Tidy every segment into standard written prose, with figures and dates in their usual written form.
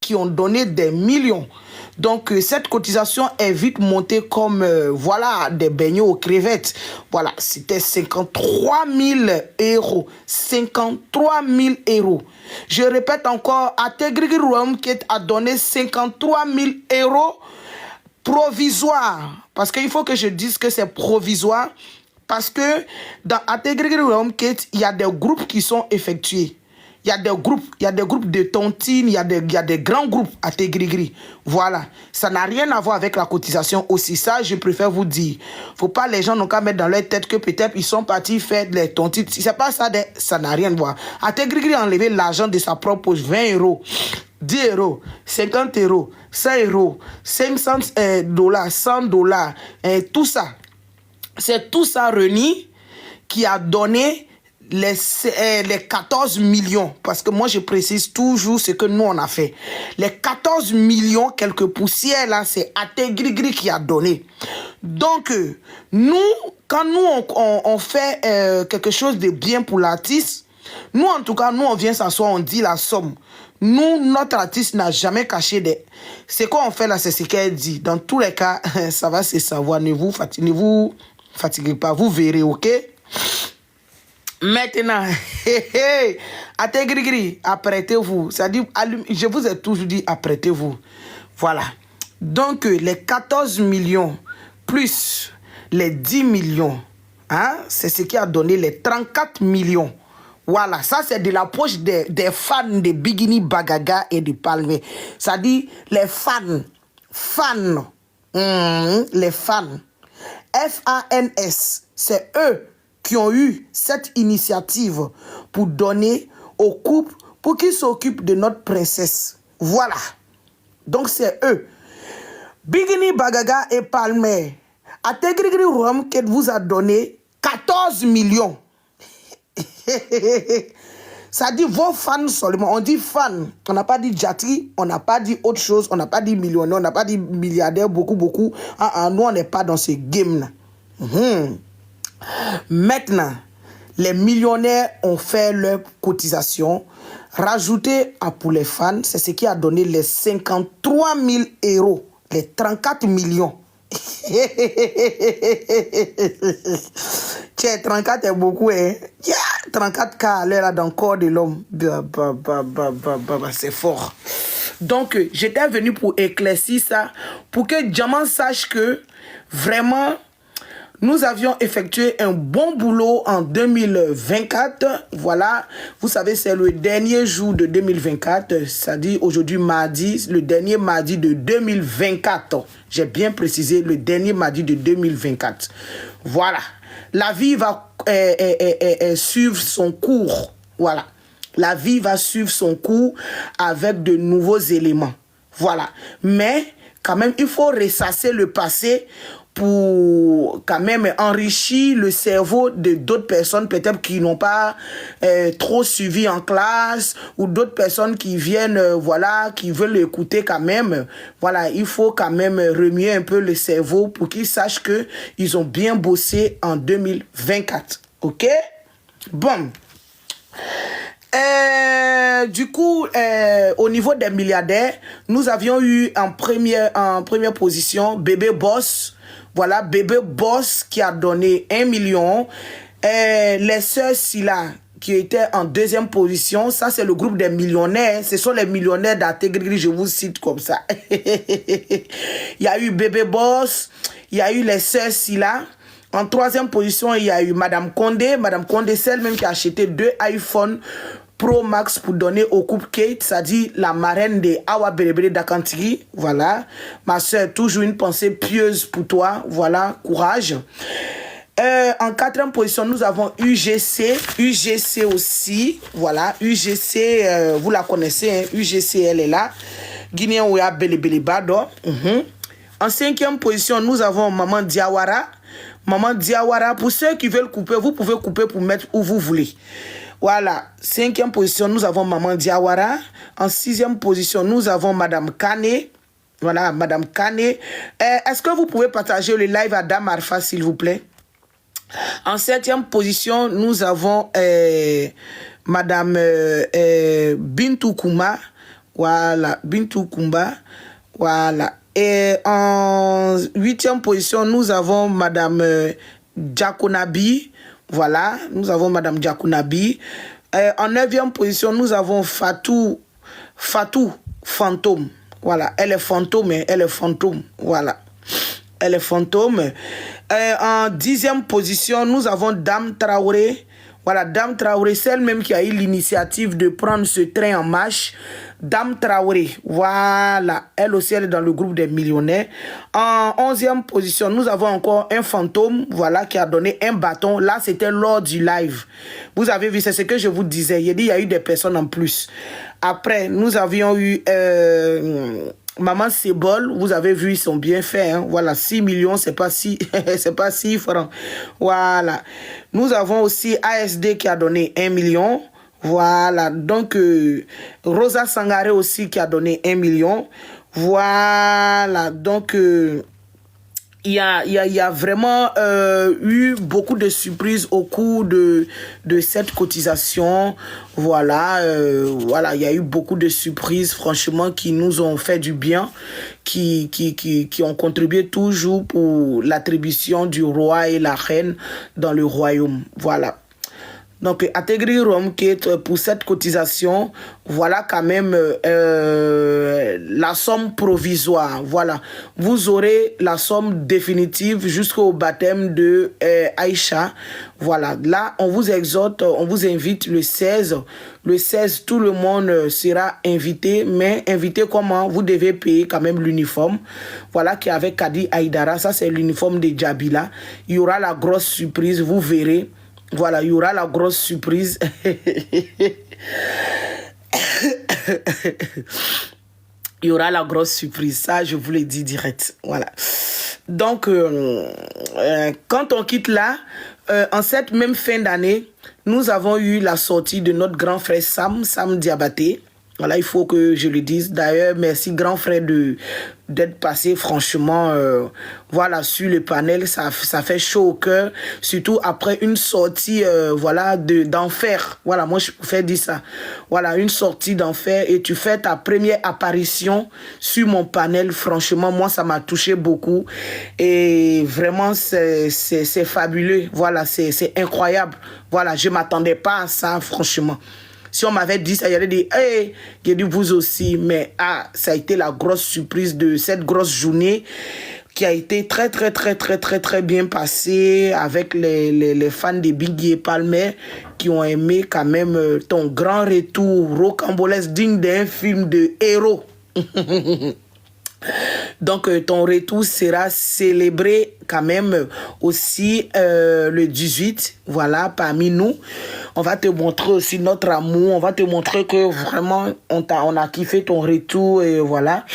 qui ont donné des millions. Donc, cette cotisation est vite montée comme, voilà, des beignets aux crevettes. Voilà, c'était 53 000 euros. 53 000 euros. Je répète encore, Ategrigri Rouamket a donné 53 000 euros provisoire. Parce qu'il faut que je dise que c'est provisoire. Parce que dans Ategrigri Rouamket, il y a des groupes qui sont effectués. Il y a des groupes de tontines, il y a des grands groupes à Tégrigri. Voilà. Ça n'a rien à voir avec la cotisation aussi. Ça, je préfère vous dire. Faut pas les gens n'ont qu'à mettre dans leur tête que peut-être ils sont partis faire les tontines. Si c'est pas ça, ça n'a rien à voir. À Tégrigri a enlevé l'argent de sa propre poche, 20 euros. 10 euros, 50 euros, 100 euros, 500 dollars, 100 dollars, tout ça. C'est tout ça réuni qui a donné les 14 millions, parce que moi je précise toujours ce que nous on a fait. Les 14 millions, quelques poussières là, c'est Ategrigri qui a donné. Donc, nous, quand nous on fait quelque chose de bien pour l'artiste, nous en tout cas, nous on vient s'asseoir, on dit la somme. Nous, notre artiste n'a jamais caché des... C'est quoi on fait là, c'est ce qu'elle dit. Dans tous les cas, ça va se savoir, ne vous fatiguez pas, vous verrez, ok? Maintenant, Ategrigri, apprêtez-vous. C'est-à-dire, je vous ai toujours dit, apprêtez-vous. Voilà. Donc, les 14 millions plus les 10 millions, hein, c'est ce qui a donné les 34 millions. Voilà, ça c'est de la poche des fans de Bigini Bagaga et de Palmé. C'est-à-dire, les fans, les fans, F-A-N-S, c'est eux qui ont eu cette initiative pour donner au couple pour qu'ils s'occupent de notre princesse. Voilà. Donc c'est eux. Bigini Bagaga et Palmer. Ategrigri Rouamket vous a donné 14 millions. Ça dit vos fans seulement. On dit fans. On n'a pas dit Jati, on n'a pas dit autre chose, on n'a pas dit millionnaire, on n'a pas dit milliardaire, beaucoup. Nous, on n'est pas dans ce game-là. Maintenant, les millionnaires ont fait leur cotisation. Rajouté pour les fans, c'est ce qui a donné les 53 000 euros, les 34 millions. Tiens, 34 est beaucoup, hein? Yeah, 34 cas à l'heure dans le corps de l'homme. C'est fort. Donc, j'étais venu pour éclaircir ça, pour que Diamant sache que vraiment, nous avions effectué un bon boulot en 2024. Voilà, vous savez, c'est le dernier jour de 2024. C'est-à-dire aujourd'hui mardi, le dernier mardi de 2024. J'ai bien précisé, le dernier mardi de 2024. Voilà, la vie va suivre son cours. Voilà, la vie va suivre son cours avec de nouveaux éléments. Voilà, mais quand même, il faut ressasser le passé pour quand même enrichir le cerveau de d'autres personnes peut-être qui n'ont pas trop suivi en classe ou d'autres personnes qui viennent, voilà, qui veulent écouter quand même. Voilà, il faut quand même remuer un peu le cerveau pour qu'ils sachent qu'ils ont bien bossé en 2024. Ok? Bon. Du coup, au niveau des milliardaires, nous avions eu en première position Bébé Boss. Voilà, Bébé Boss qui a donné 1 million. Les sœurs Silla qui étaient en deuxième position. Ça, c'est le groupe des millionnaires. Ce sont les millionnaires d'Ategrigri, je vous cite comme ça. Il y a eu Bébé Boss, il y a eu les sœurs Silla. En troisième position, il y a eu Madame Condé. Madame Condé, celle même qui a acheté 2 iPhone Pro Max pour donner au couple Kate, c'est-à-dire la marraine de Awa Belebele d'Akantigi. Voilà. Ma soeur, toujours une pensée pieuse pour toi. Voilà, courage. En quatrième position, nous avons UGC. UGC aussi. Voilà, UGC, vous la connaissez. Hein? UGC, elle est là. Guinéen Ouya Belebele Bado. En cinquième position, nous avons Maman Diawara. Maman Diawara, pour ceux qui veulent couper, vous pouvez couper pour mettre où vous voulez. Voilà, cinquième position, nous avons Maman Diawara. En sixième position, nous avons Madame Kane. Voilà, Madame Kane. Est-ce que vous pouvez partager le live à Dame Arfa, s'il vous plaît? En septième position, nous avons Madame Bintou Kouma. Voilà, Bintou Kumba. Voilà. Et en 8e position, nous avons Madame Diakonabi. Voilà, nous avons Madame Diakonabi. En 9e position, nous avons Fatou Fantôme. Voilà, elle est fantôme, elle est fantôme. Voilà, elle est fantôme. En 10e position, nous avons Dame Traoré. Voilà, Dame Traoré, celle même qui a eu l'initiative de prendre ce train en marche. Dame Traoré, voilà, elle aussi, elle est dans le groupe des millionnaires. En 11e position, nous avons encore un fantôme, voilà, qui a donné un bâton. Là, c'était lors du live. Vous avez vu, c'est ce que je vous disais. Il y a eu des personnes en plus. Après, nous avions eu... Maman Sebol, vous avez vu, ils sont bien faits. Hein? Voilà, 6 millions, c'est pas 6 francs. Voilà. Nous avons aussi ASD qui a donné 1 million. Voilà. Donc, Rosa Sangaré aussi qui a donné 1 million. Voilà. Donc, il y a vraiment eu beaucoup de surprises au cours de cette cotisation. Voilà, voilà, il y a eu beaucoup de surprises, franchement, qui nous ont fait du bien, qui ont contribué toujours pour l'attribution du roi et la reine dans le royaume. Voilà. Donc, Ategri Romket, pour cette cotisation, voilà quand même la somme provisoire. Voilà. Vous aurez la somme définitive jusqu'au baptême de Aïcha. Voilà. Là, on vous exhorte, on vous invite le 16. Le 16, tout le monde sera invité. Mais invité comment? Vous devez payer quand même l'uniforme. Voilà, qui est avec Kadi Aïdara. Ça, c'est l'uniforme de Djabila. Il y aura la grosse surprise, vous verrez. Voilà, il y aura la grosse surprise. Il y aura la grosse surprise. Ça, je vous l'ai dit direct. Voilà. Donc, quand on quitte là, en cette même fin d'année, nous avons eu la sortie de notre grand frère Sam Diabaté. Voilà, il faut que je le dise. D'ailleurs, merci grand frère d'être passé franchement voilà, sur le panel. Ça fait chaud au cœur, surtout après une sortie voilà, d'enfer. Voilà, moi je préfère dire ça. Voilà, une sortie d'enfer et tu fais ta première apparition sur mon panel. Franchement, moi ça m'a touché beaucoup et vraiment c'est fabuleux. Voilà, c'est incroyable. Voilà, je m'attendais pas à ça franchement. Si on m'avait dit ça, il y aurait dit, hey, j'ai dit vous aussi. Mais ça a été la grosse surprise de cette grosse journée qui a été très bien passée avec les fans de Biggie et Palmer qui ont aimé quand même ton grand retour rocambolesque digne d'un film de héros. Donc, ton retour sera célébré quand même aussi le 18, voilà, parmi nous. On va te montrer aussi notre amour. On va te montrer que vraiment, on a kiffé ton retour et voilà.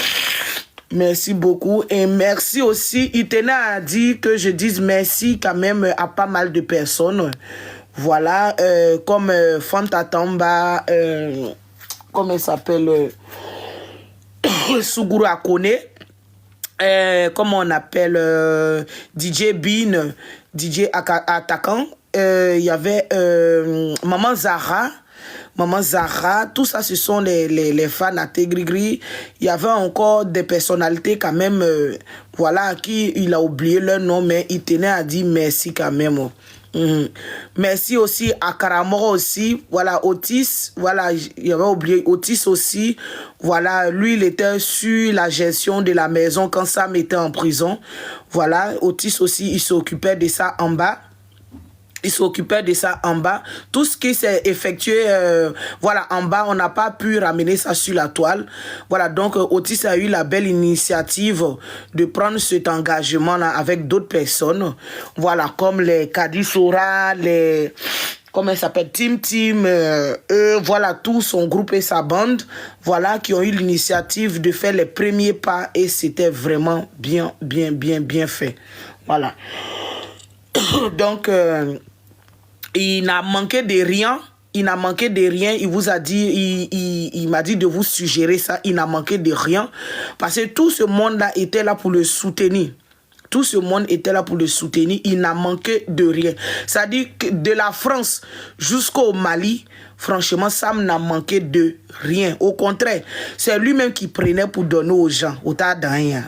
Merci beaucoup. Et merci aussi. Il tenait à dire que je dise merci quand même à pas mal de personnes. Voilà, comme Fanta Tamba, comment elle s'appelle Suguru Akone, comment on appelle DJ Bean, DJ Attaquant, il y avait Maman Zara, tout ça ce sont les fans à Tégrigri. Il y avait encore des personnalités quand même, voilà, à qui il a oublié leur nom, mais il tenait à dire merci quand même. Merci aussi à Karamoro aussi, voilà, Otis, voilà, il avait oublié Otis aussi, voilà, lui il était sur la gestion de la maison quand Sam était en prison, voilà, Otis aussi il s'occupait de ça en bas. Il s'occupait de ça en bas. Tout ce qui s'est effectué, voilà, en bas, on n'a pas pu ramener ça sur la toile. Voilà, donc Otis a eu la belle initiative de prendre cet engagement-là avec d'autres personnes. Voilà, comme les Kadisora, les... Comment elle s'appelle? Tim, voilà, tout son groupe et sa bande, voilà, qui ont eu l'initiative de faire les premiers pas et c'était vraiment bien fait. Voilà. Donc... il n'a manqué de rien. Il n'a manqué de rien. Il vous a dit, il m'a dit de vous suggérer ça. Il n'a manqué de rien. Parce que tout ce monde-là était là pour le soutenir. Tout ce monde était là pour le soutenir. Il n'a manqué de rien. C'est-à-dire que de la France jusqu'au Mali, franchement, Sam n'a manqué de rien. Au contraire, c'est lui-même qui prenait pour donner aux gens.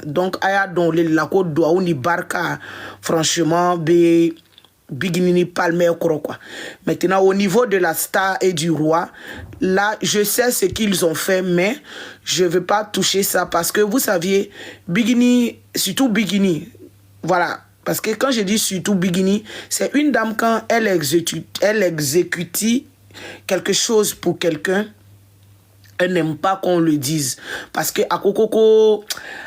Donc, aya don la côte doit ni barca, franchement, Biginini Palmer quoi. Maintenant, au niveau de la star et du roi, là, je sais ce qu'ils ont fait, mais je ne veux pas toucher ça parce que vous saviez, Bigini, surtout Bigini, voilà. Parce que quand je dis surtout Bigini, c'est une dame quand elle exécute quelque chose pour quelqu'un, elle n'aime pas qu'on le dise. Parce que à Kokoko,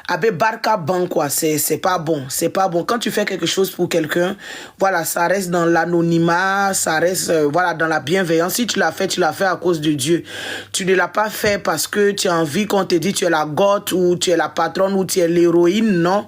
Abe Barka Ban, quoi, c'est pas bon. C'est pas bon. Quand tu fais quelque chose pour quelqu'un, voilà, ça reste dans l'anonymat, ça reste, voilà, dans la bienveillance. Si tu l'as fait à cause de Dieu. Tu ne l'as pas fait parce que tu as envie qu'on te dise tu es la goth ou tu es la patronne ou tu es l'héroïne, non.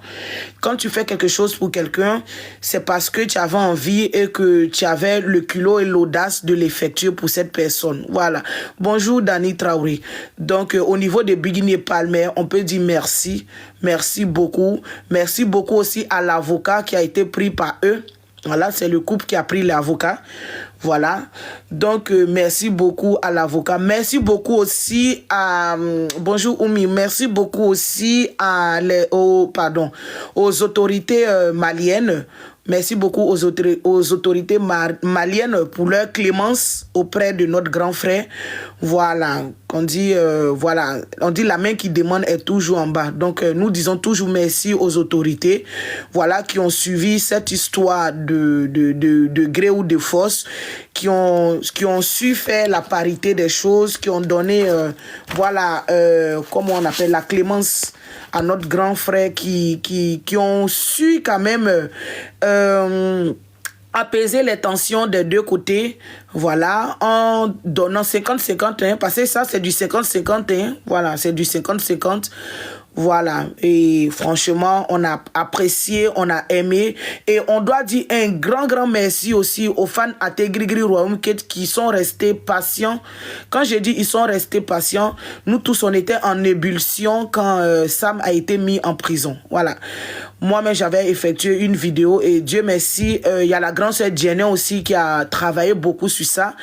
Quand tu fais quelque chose pour quelqu'un, c'est parce que tu avais envie et que tu avais le culot et l'audace de l'effectuer pour cette personne. Voilà. Bonjour, Dani Traoré. Donc, au niveau de Bigini et Palmer, on peut dire merci. Merci beaucoup. Merci beaucoup aussi à l'avocat qui a été pris par eux. Voilà, c'est le couple qui a pris l'avocat. Voilà. Donc, merci beaucoup à l'avocat. Merci beaucoup aussi à... bonjour, Oumi. Merci beaucoup aussi aux autorités maliennes. Merci beaucoup aux autorités maliennes pour leur clémence auprès de notre grand frère. Voilà, on dit la main qui demande est toujours en bas. Donc, nous disons toujours merci aux autorités, voilà, qui ont suivi cette histoire de gré ou de force, qui ont su faire la parité des choses, qui ont donné, comment on appelle, la clémence à notre grand frère, qui ont su quand même apaiser les tensions des deux côtés, voilà, en donnant 50-50, parce que ça c'est du 50-50, voilà, c'est du 50-50. Voilà, et franchement, on a apprécié, on a aimé, et on doit dire un grand merci aussi aux fans à Tegrigri Royaume qui sont restés patients. Quand je dis ils sont restés patients, nous tous on était en ébullition quand Sam a été mis en prison. Voilà. Moi-même, j'avais effectué une vidéo et Dieu merci, il y a la grande sœur Jenny aussi qui a travaillé beaucoup sur ça,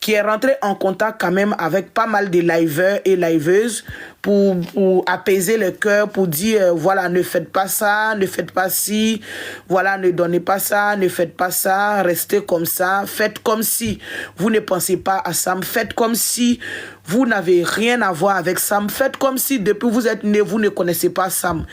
qui est rentrée en contact quand même avec pas mal de liveurs et liveuses pour apaiser le cœur, pour dire, voilà, ne faites pas ça, ne faites pas ci, voilà, ne donnez pas ça, ne faites pas ça, restez comme ça, faites comme si vous ne pensez pas à Sam, faites comme si vous n'avez rien à voir avec Sam, faites comme si depuis vous êtes né, vous ne connaissez pas Sam.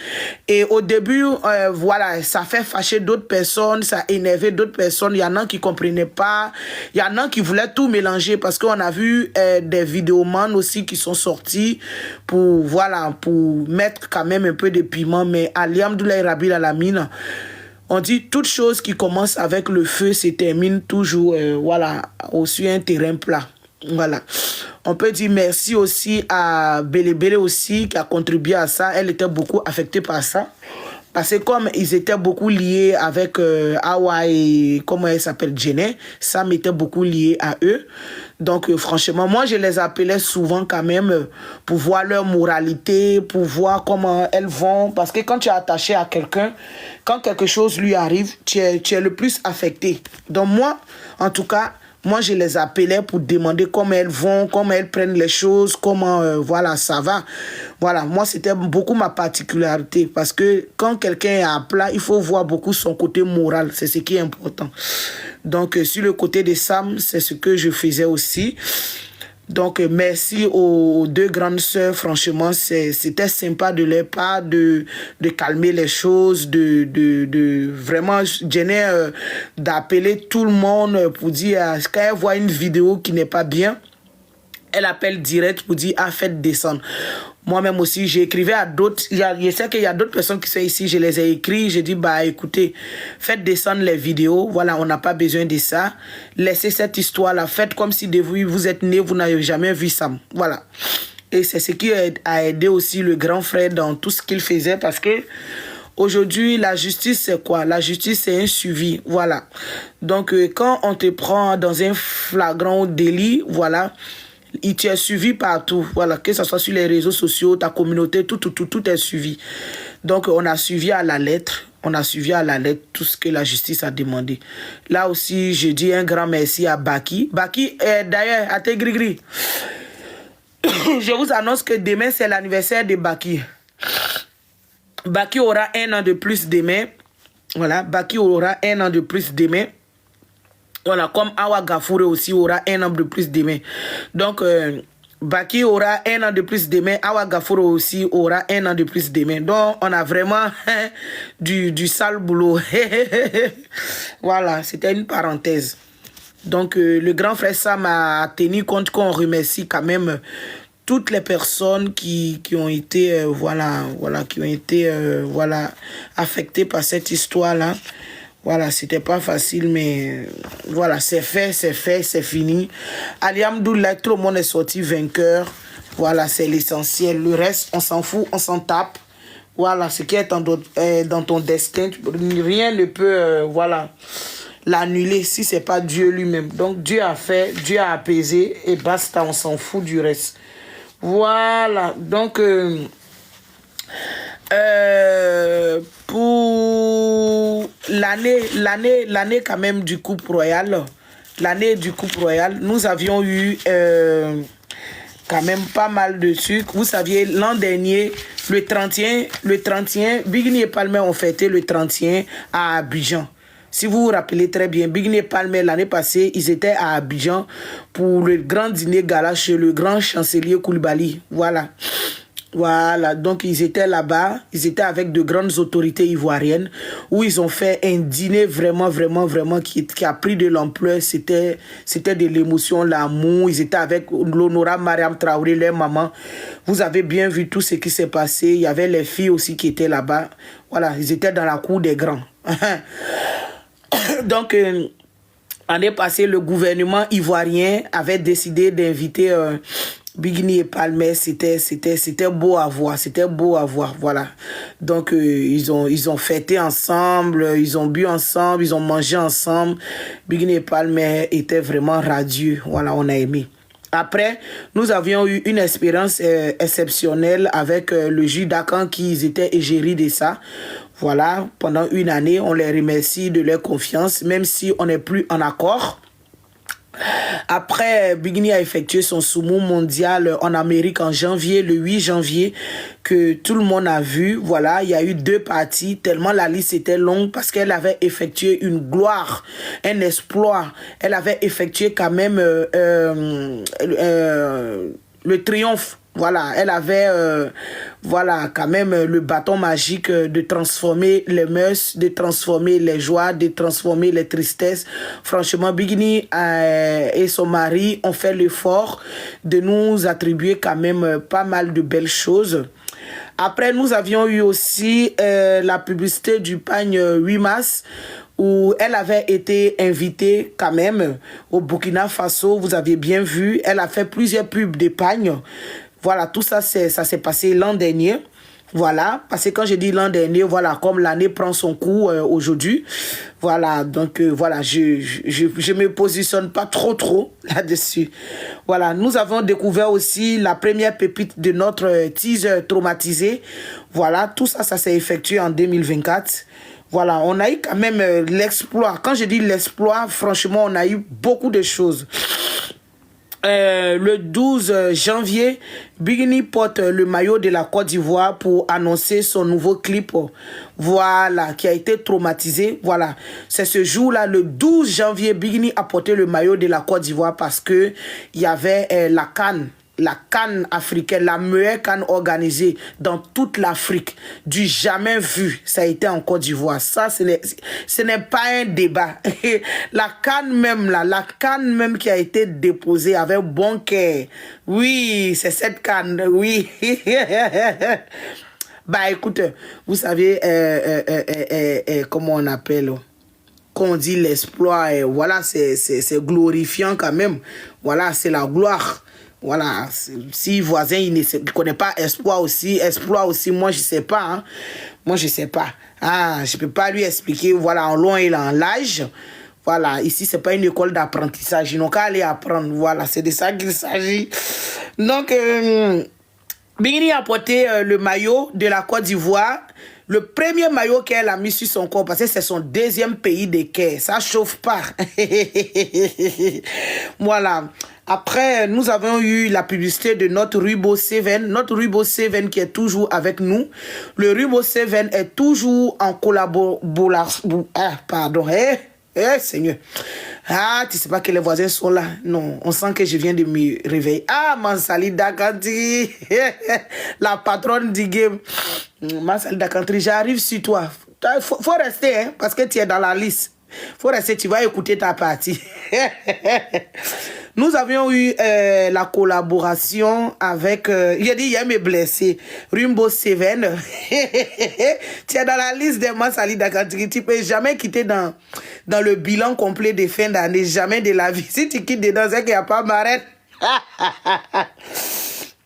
Et au début, voilà, ça fait fâcher d'autres personnes, ça énervait d'autres personnes, il y en a qui ne comprenaient pas, il y en a qui voulaient tout mélanger parce qu'on a vu des vidéomans aussi qui sont sortis pour, voilà, pour mettre quand même un peu de piment, mais Alhamdoulilah Rabbil Alamin, on dit toute chose qui commence avec le feu se termine toujours, voilà, sur un terrain plat. Voilà. On peut dire merci aussi à Bélé aussi qui a contribué à ça. Elle était beaucoup affectée par ça. Parce que comme ils étaient beaucoup liés avec Awa et comment elle s'appelle, Jenny, Sam était beaucoup lié à eux. Donc franchement, moi je les appelais souvent quand même pour voir leur moralité, pour voir comment elles vont. Parce que quand tu es attaché à quelqu'un, quand quelque chose lui arrive, tu es le plus affecté. Donc moi, en tout cas, moi, je les appelais pour demander comment elles vont, comment elles prennent les choses, comment, voilà, ça va. Voilà, moi, c'était beaucoup ma particularité parce que quand quelqu'un est à plat, il faut voir beaucoup son côté moral. C'est ce qui est important. Donc, sur le côté de Sam, c'est ce que je faisais aussi. Donc, merci aux deux grandes sœurs. Franchement, c'était sympa de leur part de calmer les choses, de vraiment gêner, d'appeler tout le monde pour dire, quand elle voit une vidéo qui n'est pas bien, elle appelle direct pour dire, faites descendre. Moi-même aussi, j'écrivais à d'autres. Je sais qu'il y a d'autres personnes qui sont ici. Je les ai écrits. J'ai dit, écoutez, faites descendre les vidéos. Voilà, on n'a pas besoin de ça. Laissez cette histoire-là. Faites comme si depuis vous êtes né, vous n'avez jamais vu ça. Voilà. Et c'est ce qui a aidé aussi le grand frère dans tout ce qu'il faisait parce que aujourd'hui, la justice, c'est quoi? La justice, c'est un suivi. Voilà. Donc, quand on te prend dans un flagrant délit, voilà, il t'est suivi partout, voilà, que ce soit sur les réseaux sociaux, ta communauté, tout est suivi. Donc, on a suivi à la lettre. On a suivi à la lettre tout ce que la justice a demandé. Là aussi, je dis un grand merci à Baki. Baki, d'ailleurs, à tes gris-gris. Je vous annonce que demain, c'est l'anniversaire de Baki. Baki aura 1 an de plus demain. Voilà, Baki aura 1 an de plus demain. Voilà, comme Awa Gafoure aussi aura 1 an de plus demain. Donc, Baki aura 1 an de plus demain. Awa Gafoure aussi aura 1 an de plus demain. Donc, on a vraiment du sale boulot. Voilà, c'était une parenthèse. Donc, le grand frère Sam a tenu compte qu'on remercie quand même toutes les personnes qui ont été, affectées par cette histoire-là. Voilà, c'était pas facile, mais voilà, c'est fait, c'est fini. Alhamdoulilah, tout le monde est sorti vainqueur. Voilà, c'est l'essentiel. Le reste, on s'en fout, on s'en tape. Voilà, ce qui est dans ton destin, rien ne peut, l'annuler si c'est pas Dieu lui-même. Donc, Dieu a fait, Dieu a apaisé et basta, on s'en fout du reste. Voilà, donc... pour l'année quand même du couple royal, nous avions eu quand même pas mal de trucs. Vous saviez, l'an dernier, le 31, Bigni et Palmer ont fêté le 31 à Abidjan. Si vous vous rappelez très bien, Bigni et Palmer, l'année passée, ils étaient à Abidjan pour le grand dîner gala chez le grand chancelier Koulibaly. Voilà, donc ils étaient là-bas, ils étaient avec de grandes autorités ivoiriennes où ils ont fait un dîner vraiment qui a pris de l'ampleur. C'était de l'émotion, l'amour. Ils étaient avec l'honorable Mariam Traoré, leur maman. Vous avez bien vu tout ce qui s'est passé. Il y avait les filles aussi qui étaient là-bas. Voilà, ils étaient dans la cour des grands. Donc, l'année passée, le gouvernement ivoirien avait décidé d'inviter... Bigni et Palmer, c'était beau à voir, voilà. Donc, ils ont fêté ensemble, ils ont bu ensemble, ils ont mangé ensemble. Bigni et Palmer étaient vraiment radieux, voilà, on a aimé. Après, nous avions eu une expérience exceptionnelle avec le juge d'Akan qui étaient égérie de ça. Voilà, pendant 1 année, on les remercie de leur confiance, même si on n'est plus en accord. Après, Bigni a effectué son soumou mondial en Amérique en janvier, le 8 janvier, que tout le monde a vu. Voilà, il y a eu 2 parties, tellement la liste était longue parce qu'elle avait effectué une gloire, un exploit. Elle avait effectué quand même le triomphe. Voilà, elle avait quand même le bâton magique de transformer les mœurs, de transformer les joies, de transformer les tristesses. Franchement, Bigni et son mari ont fait l'effort de nous attribuer quand même pas mal de belles choses. Après, nous avions eu aussi la publicité du pagne 8 mars où elle avait été invitée quand même au Burkina Faso. Vous avez bien vu, elle a fait plusieurs pubs de pagne. Voilà, tout ça, ça s'est passé l'an dernier. Voilà, parce que quand je dis l'an dernier, voilà, comme l'année prend son cours aujourd'hui. Voilà, donc voilà, je me positionne pas trop là-dessus. Voilà, nous avons découvert aussi la première pépite de notre teaser traumatisé. Voilà, tout ça, ça s'est effectué en 2024. Voilà, on a eu quand même l'exploit. Quand je dis l'exploit, franchement, on a eu beaucoup de choses. Le 12 janvier, Bigni porte le maillot de la Côte d'Ivoire pour annoncer son nouveau clip, voilà, qui a été traumatisé. Voilà, c'est ce jour-là, le 12 janvier, Bigni a porté le maillot de la Côte d'Ivoire parce que il y avait la CAN africaine, la meilleure CAN organisée dans toute l'Afrique, du jamais vu, ça a été en Côte d'Ivoire. Ça, ce n'est pas un débat. La CAN même qui a été déposée avec bon cœur. Oui, c'est cette CAN, oui. Bah écoute, vous savez, comment on appelle, quand on dit l'exploit, voilà, c'est glorifiant quand même. Voilà, c'est la gloire. Voilà, si voisin il ne connaît pas exploit aussi, moi je sais pas, hein. Moi je sais pas. Ah, je peux pas lui expliquer, voilà, en long et en large. Voilà, ici c'est pas une école d'apprentissage, ils n'ont qu'à aller apprendre. Voilà, c'est de ça qu'il s'agit. Donc, Bigni a porté le maillot de la Côte d'Ivoire Le premier maillot qu'elle a mis sur son corps, parce que c'est son deuxième pays d'équerre, ça chauffe pas. Voilà. Après, nous avons eu la publicité de notre Rubo 7, qui est toujours avec nous. Le Rubo 7 est toujours en collaboration. Ah, pardon. Seigneur. Ah, tu sais pas que les voisins sont là. Non, on sent que je viens de me réveiller. Ah, Mansali Dakantri. La patronne du game. Mansali Dakantri, j'arrive sur toi. Faut rester, hein, parce que tu es dans la liste. Faut rester, tu vas écouter ta partie. Nous avions eu la collaboration avec, j'ai dit, il y a mes blessés, Rumbo 7. Tu es dans la liste des Mansali Dakantri. Tu ne peux jamais quitter dans le bilan complet de fin d'année, jamais de la vie. Si tu quittes dedans, c'est qu'il n'y a pas marraine.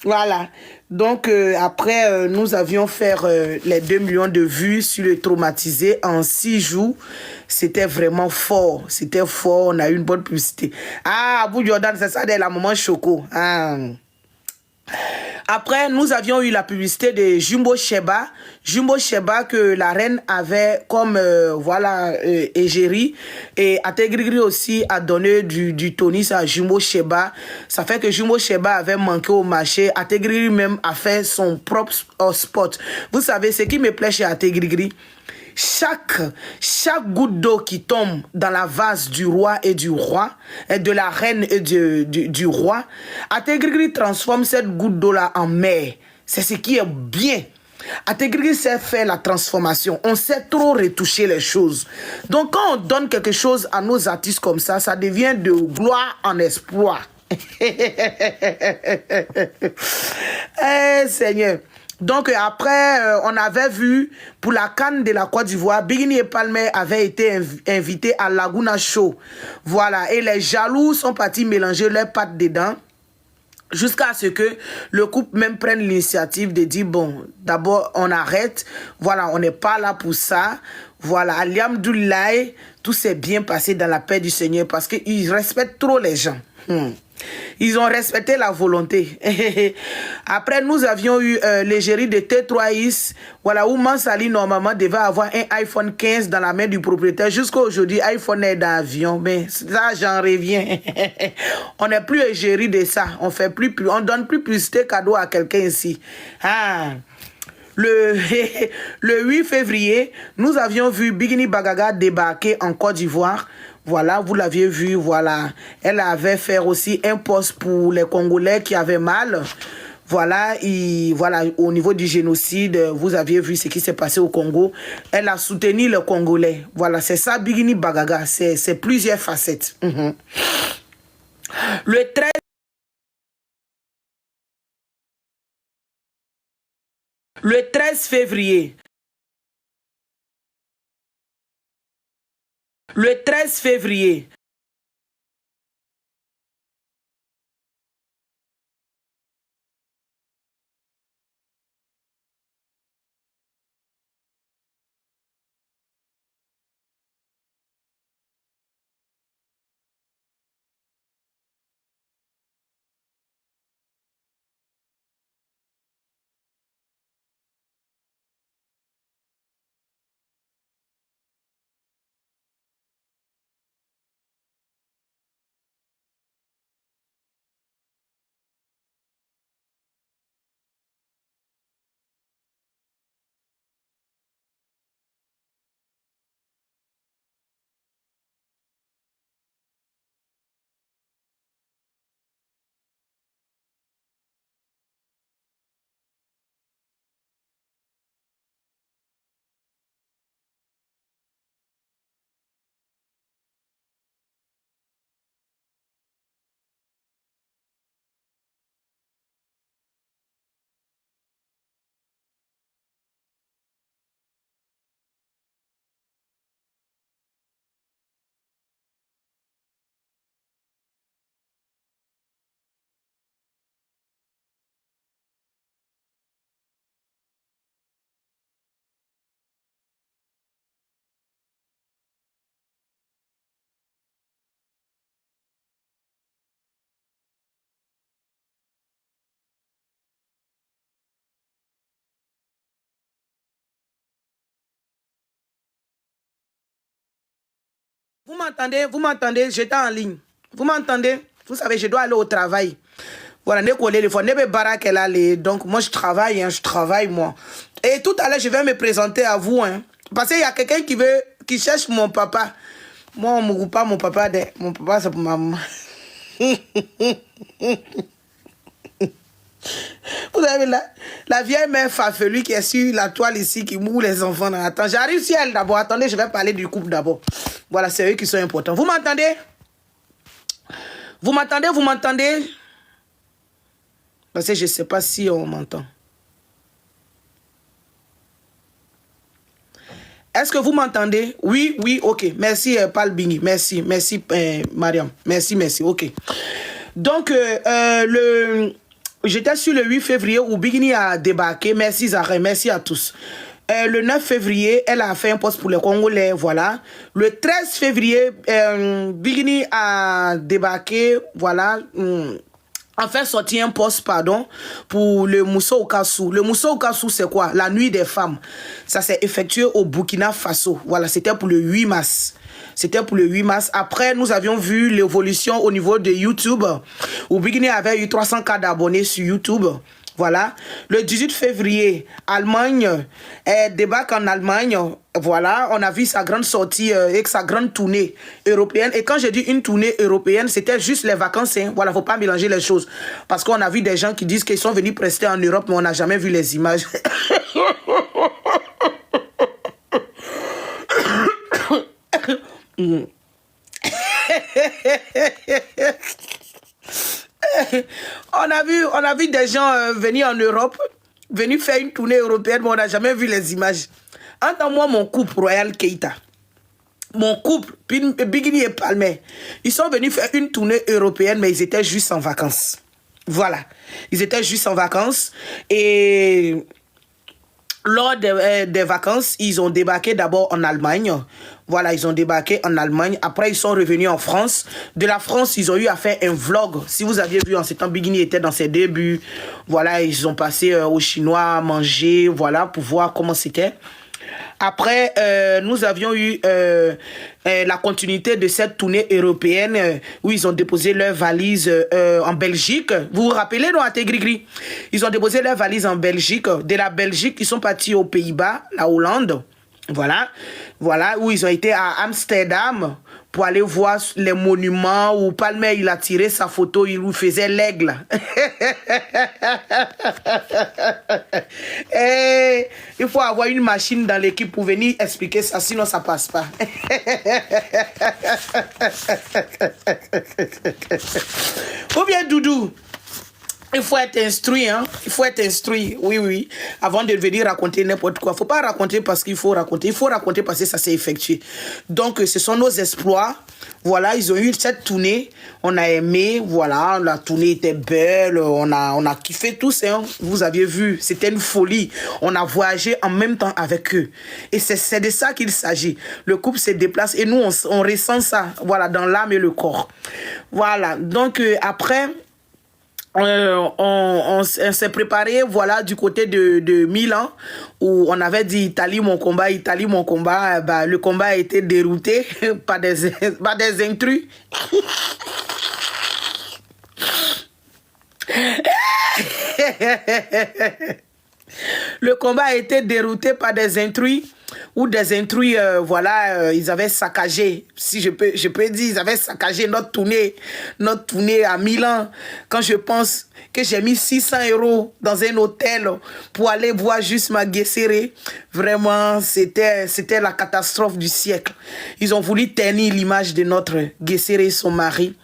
Voilà. Donc, après, nous avions fait les 2 millions de vues sur le traumatisé en 6 jours. C'était vraiment fort. C'était fort. On a eu une bonne publicité. Ah, Abou Jordan, c'est ça, la maman Choco. Ah. Après, nous avions eu la publicité de Jumbo Sheba. Jumbo Sheba que la reine avait comme, voilà, égérie. Et Ategrigri aussi a donné du tonus à Jumbo Sheba. Ça fait que Jumbo Sheba avait manqué au marché. Ategrigri même a fait son propre spot. Vous savez, ce qui me plaît chez Ategrigri, chaque goutte d'eau qui tombe dans la vase du roi et du roi, et de la reine et du roi, Ategrigri transforme cette goutte d'eau-là en mer. C'est ce qui est bien. Ategrigri sait faire la transformation. On sait trop retoucher les choses. Donc quand on donne quelque chose à nos artistes comme ça, ça devient de gloire en espoir. Seigneur. Donc après, on avait vu pour la CAN de la Côte d'Ivoire, Bigini et Palmer avaient été invités à Laguna Show. Voilà, et les jaloux sont partis mélanger leurs pattes dedans jusqu'à ce que le couple même prenne l'initiative de dire, bon, d'abord on arrête, voilà, on n'est pas là pour ça. Voilà, Alhamdoulilah, tout s'est bien passé dans la paix du Seigneur parce qu'ils respectent trop les gens. Ils ont respecté la volonté. Après, nous avions eu l'égérie de T3is, voilà, où Mansali normalement devait avoir un iPhone 15 dans la main du propriétaire. Jusqu'à aujourd'hui, iPhone est dans l'avion. Mais ça, j'en reviens. On n'est plus égérie de ça. On fait plus, on donne plus publicité cadeau à quelqu'un ici. Ah. Le 8 février, nous avions vu Bigini Bagaga débarquer en Côte d'Ivoire. Voilà, vous l'aviez vu, voilà. Elle avait fait aussi un poste pour les Congolais qui avaient mal. Voilà, voilà, au niveau du génocide, vous aviez vu ce qui s'est passé au Congo. Elle a soutenu les Congolais. Voilà, c'est ça, Bigini Bagaga. C'est plusieurs facettes. Le 13... Le 13 février. Le 13 février. Vous m'entendez, j'étais en ligne. Vous m'entendez? Vous savez, je dois aller au travail. Voilà, donc moi je travaille, hein, moi. Et tout à l'heure, je vais me présenter à vous, hein. Parce qu'il y a quelqu'un qui cherche mon papa. Moi, on ne me coupe pas mon papa. Mon papa, c'est pour ma maman. Vous avez la vieille mère farfelue qui est sur la toile ici, qui moue les enfants. Attends, j'arrive sur elle d'abord. Attendez, je vais parler du couple d'abord. Voilà, c'est eux qui sont importants. Vous m'entendez? Vous m'entendez? Vous m'entendez? Parce que je ne sais pas si on m'entend. Est-ce que vous m'entendez? Oui, oui, ok. Merci, Paul Bini. Merci, Mariam. Merci, ok. Donc, j'étais sur le 8 février où Bigini a débarqué. Merci, Zahra. Merci à tous. Le 9 février, elle a fait un poste pour les Congolais, voilà. Le 13 février, Bigini a débarqué, voilà. Enfin, sorti un poste, pardon, pour le Moussa Okassou. Le Moussa Okassou, c'est quoi? La nuit des femmes. Ça s'est effectué au Burkina Faso. Voilà, c'était pour le 8 mars. C'était pour le 8 mars. Après, nous avions vu l'évolution au niveau de YouTube, où Bigini avait eu 300 cas d'abonnés sur YouTube. Voilà. Le 18 février, Allemagne, elle débarque en Allemagne. Voilà, on a vu sa grande sortie et sa grande tournée européenne. Et quand je dis une tournée européenne, c'était juste les vacances. Hein. Voilà, il ne faut pas mélanger les choses. Parce qu'on a vu des gens qui disent qu'ils sont venus prester en Europe, mais on n'a jamais vu les images. On a vu des gens venir en Europe, venir faire une tournée européenne, mais on n'a jamais vu les images. Entends-moi mon couple Royal Keita. Mon couple, Bigini et Palmer, ils sont venus faire une tournée européenne, mais ils étaient juste en vacances. Voilà. Ils étaient juste en vacances. Et lors des vacances, ils ont débarqué d'abord en Allemagne. Voilà, ils ont débarqué en Allemagne. Après, ils sont revenus en France. De la France, ils ont eu à faire un vlog. Si vous aviez vu, en ce temps, Bigini était dans ses débuts. Voilà, ils ont passé aux Chinois manger, voilà, pour voir comment c'était. Après, nous avions eu la continuité de cette tournée européenne où ils ont déposé leurs valises en Belgique. Vous vous rappelez, non, à Tégrigri? Ils ont déposé leurs valises en Belgique. De la Belgique, ils sont partis aux Pays-Bas, la Hollande. Voilà. Voilà, où ils ont été à Amsterdam pour aller voir les monuments où Palmer, il a tiré sa photo, il lui faisait l'aigle. Et il faut avoir une machine dans l'équipe pour venir expliquer ça, sinon ça passe pas. Ou bien Doudou, il faut être instruit, hein. Il faut être instruit, oui, oui. Avant de venir raconter n'importe quoi. Il ne faut pas raconter parce qu'il faut raconter. Il faut raconter parce que ça s'est effectué. Donc, ce sont nos exploits. Voilà, ils ont eu cette tournée. On a aimé, voilà. La tournée était belle. On a kiffé tous, hein. Vous aviez vu, c'était une folie. On a voyagé en même temps avec eux. Et c'est de ça qu'il s'agit. Le couple se déplace et nous, on ressent ça, voilà, dans l'âme et le corps. Voilà. Donc, après... on s'est préparé, voilà, du côté de Milan, où on avait dit Italie mon combat. Bah, le combat a été dérouté par des intrus. Le combat a été dérouté par des intrus, ou des intrus, voilà, ils avaient saccagé, si je peux dire, ils avaient saccagé notre tournée à Milan. Quand je pense que j'ai mis 600 € dans un hôtel pour aller voir juste ma Guesséré, vraiment, c'était la catastrophe du siècle. Ils ont voulu ternir l'image de notre Guesséré et son mari.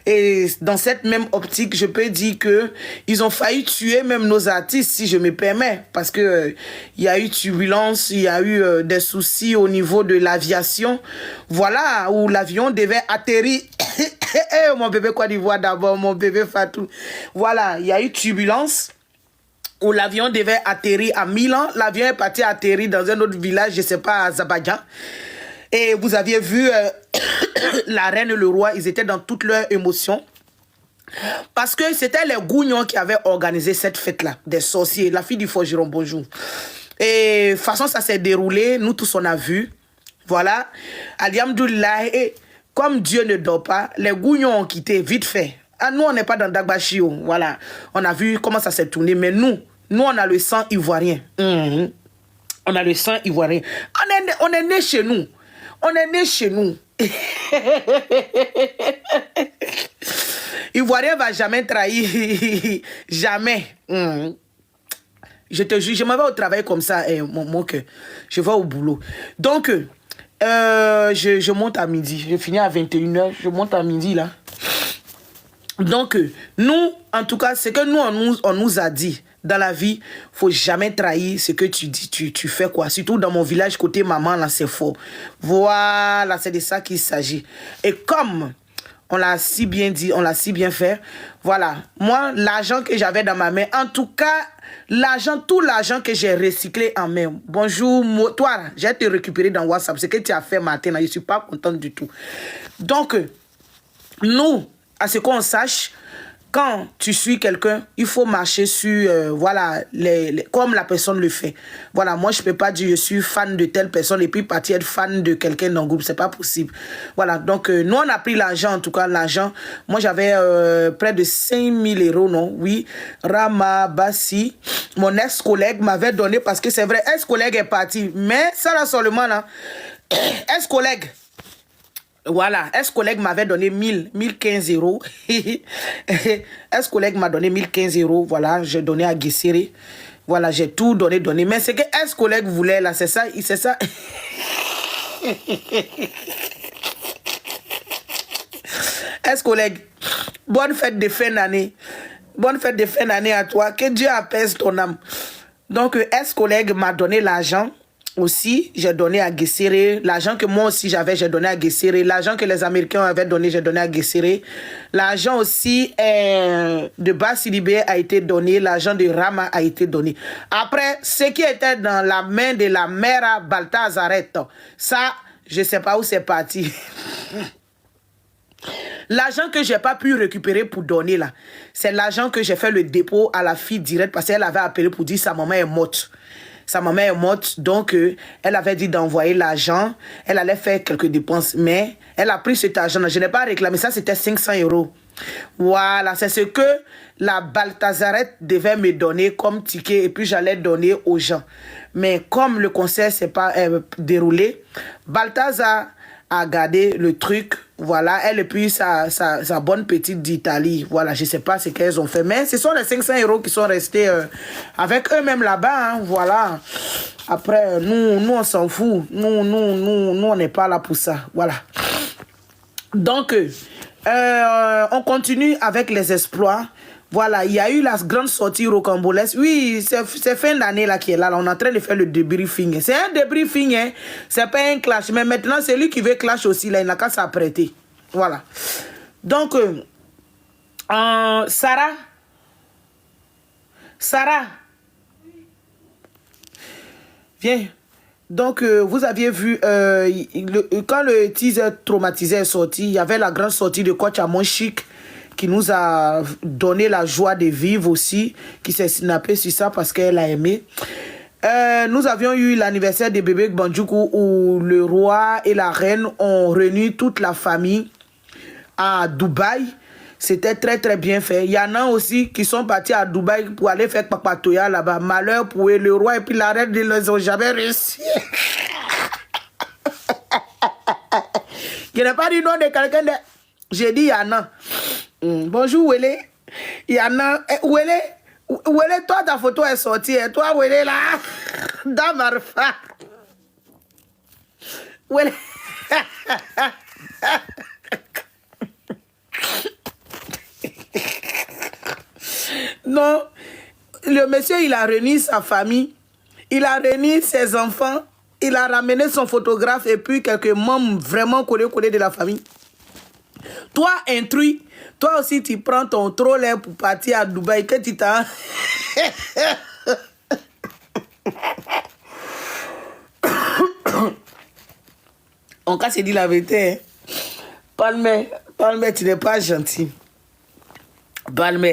Et dans cette même optique, je peux dire que ils ont failli tuer même nos artistes, si je me permets, parce que il y a eu turbulence, il y a eu des soucis au niveau de l'aviation. Voilà, où l'avion devait atterrir. Mon bébé Côte d'Ivoire d'abord, mon bébé Fatou. Voilà, il y a eu turbulence où l'avion devait atterrir à Milan. L'avion est parti atterrir dans un autre village, je ne sais pas, à Zabadjan. Et vous aviez vu la reine et le roi, ils étaient dans toute leur émotion. Parce que c'était les Gougnons qui avaient organisé cette fête-là, des sorciers. La fille du forgeron, bonjour. Et de toute façon, ça s'est déroulé, nous tous on a vu. Voilà. Alhamdoulilah. Et comme Dieu ne dort pas, les Gougnons ont quitté vite fait. Ah, nous, on n'est pas dans Dagbachio. Voilà. On a vu comment ça s'est tourné. Mais nous, on a le sang ivoirien. On a le sang ivoirien. On est né chez nous. On est né chez nous. Ivoirien va jamais trahir. Jamais. Je te jure, je m'en vais au travail comme ça, mon cœur. Je vais au boulot. Donc, je monte à midi. Je finis à 21h. Je monte à midi, là. Donc, nous, en tout cas, c'est que nous, on nous a dit, dans la vie, faut jamais trahir ce que tu dis, tu fais quoi. Surtout dans mon village, côté maman, là, c'est faux. Voilà, c'est de ça qu'il s'agit. Et comme on l'a si bien dit, on l'a si bien fait, voilà. Moi, l'argent que j'avais dans ma main, en tout cas, tout l'argent que j'ai recyclé en main. Bonjour, toi, j'ai te récupéré dans WhatsApp. Ce que tu as fait matin, là, je ne suis pas contente du tout. Donc, nous, à ce qu'on sache, quand tu suis quelqu'un, il faut marcher sur, voilà, comme la personne le fait. Voilà, moi, je ne peux pas dire je suis fan de telle personne et puis partir être fan de quelqu'un dans le groupe. Ce n'est pas possible. Voilà, donc, nous, on a pris l'argent, en tout cas, l'argent. Moi, j'avais près de 5 000 €, non? Oui, Rama Bassi, mon ex-collègue m'avait donné, parce que c'est vrai, ex-collègue est parti. Mais ça, là, seulement, là, ex-collègue. Voilà, ex-collègue m'avait donné 1015 €. Ex-collègue m'a donné 1015 €. Voilà, j'ai donné à Guesséré. Voilà, j'ai tout donné. Mais ce que ex-collègue voulait, là, c'est ça. Ex-collègue, bonne fête de fin d'année. Bonne fête de fin d'année à toi. Que Dieu apaise ton âme. Donc, ex-collègue m'a donné l'argent. Aussi, j'ai donné à Guesséré. L'argent que moi aussi j'avais, j'ai donné à Guesséré. L'argent que les Américains avaient donné, j'ai donné à Guesséré. L'argent aussi de Bassilibé a été donné. L'argent de Rama a été donné. Après, ce qui était dans la main de la mère à Baltazaret, ça, je ne sais pas où c'est parti. L'argent que je n'ai pas pu récupérer pour donner, là, c'est l'argent que j'ai fait le dépôt à la fille directe parce qu'elle avait appelé pour dire que sa maman est morte. Sa maman est morte, donc elle avait dit d'envoyer l'argent. Elle allait faire quelques dépenses, mais elle a pris cet argent. Je n'ai pas réclamé ça, c'était 500 €. Voilà, c'est ce que la Baltazaret devait me donner comme ticket et puis j'allais donner aux gens. Mais comme le concert ne s'est pas déroulé, Baltazar a gardé le truc, voilà, elle et puis sa bonne petite d'Italie, voilà, je ne sais pas ce qu'elles ont fait, mais ce sont les 500 € qui sont restés avec eux-mêmes là-bas, hein, voilà. Après, nous on s'en fout, nous, on n'est pas là pour ça, voilà. Donc, on continue avec les exploits. Voilà, il y a eu la grande sortie rocambolesque. Oui, c'est fin d'année là qui est là, là. On est en train de faire le débriefing. C'est un débriefing, hein. C'est pas un clash. Mais maintenant, c'est lui qui veut clash aussi. Là, il n'a qu'à s'apprêter. Voilà. Donc, Sarah. Viens. Donc, vous aviez vu, quand le teaser traumatisé est sorti, il y avait la grande sortie de Coach Amon Chic qui nous a donné la joie de vivre aussi, qui s'est snappé sur ça parce qu'elle a aimé. Nous avions eu l'anniversaire de bébé Bandjoukou où le roi et la reine ont réuni toute la famille à Dubaï. C'était très très bien fait. Il y en a aussi qui sont partis à Dubaï pour aller faire papatoya là-bas. Malheur pour eux, le roi et puis la reine ne les ont jamais réussi. Je n'ai pas dit non de quelqu'un de... J'ai dit Yana. Bonjour Wele. Yana. Wele, toi ta photo est sortie. Et toi Wele là. Dans Marfa. Wele. Non, le monsieur, il a réuni sa famille, il a réuni ses enfants, il a ramené son photographe et puis quelques membres vraiment collés de la famille. Toi, intrus, toi aussi, tu prends ton trolley pour partir à Dubaï, que tu t'en... On casse dit la vérité. Palme, tu n'es pas gentil. Palme.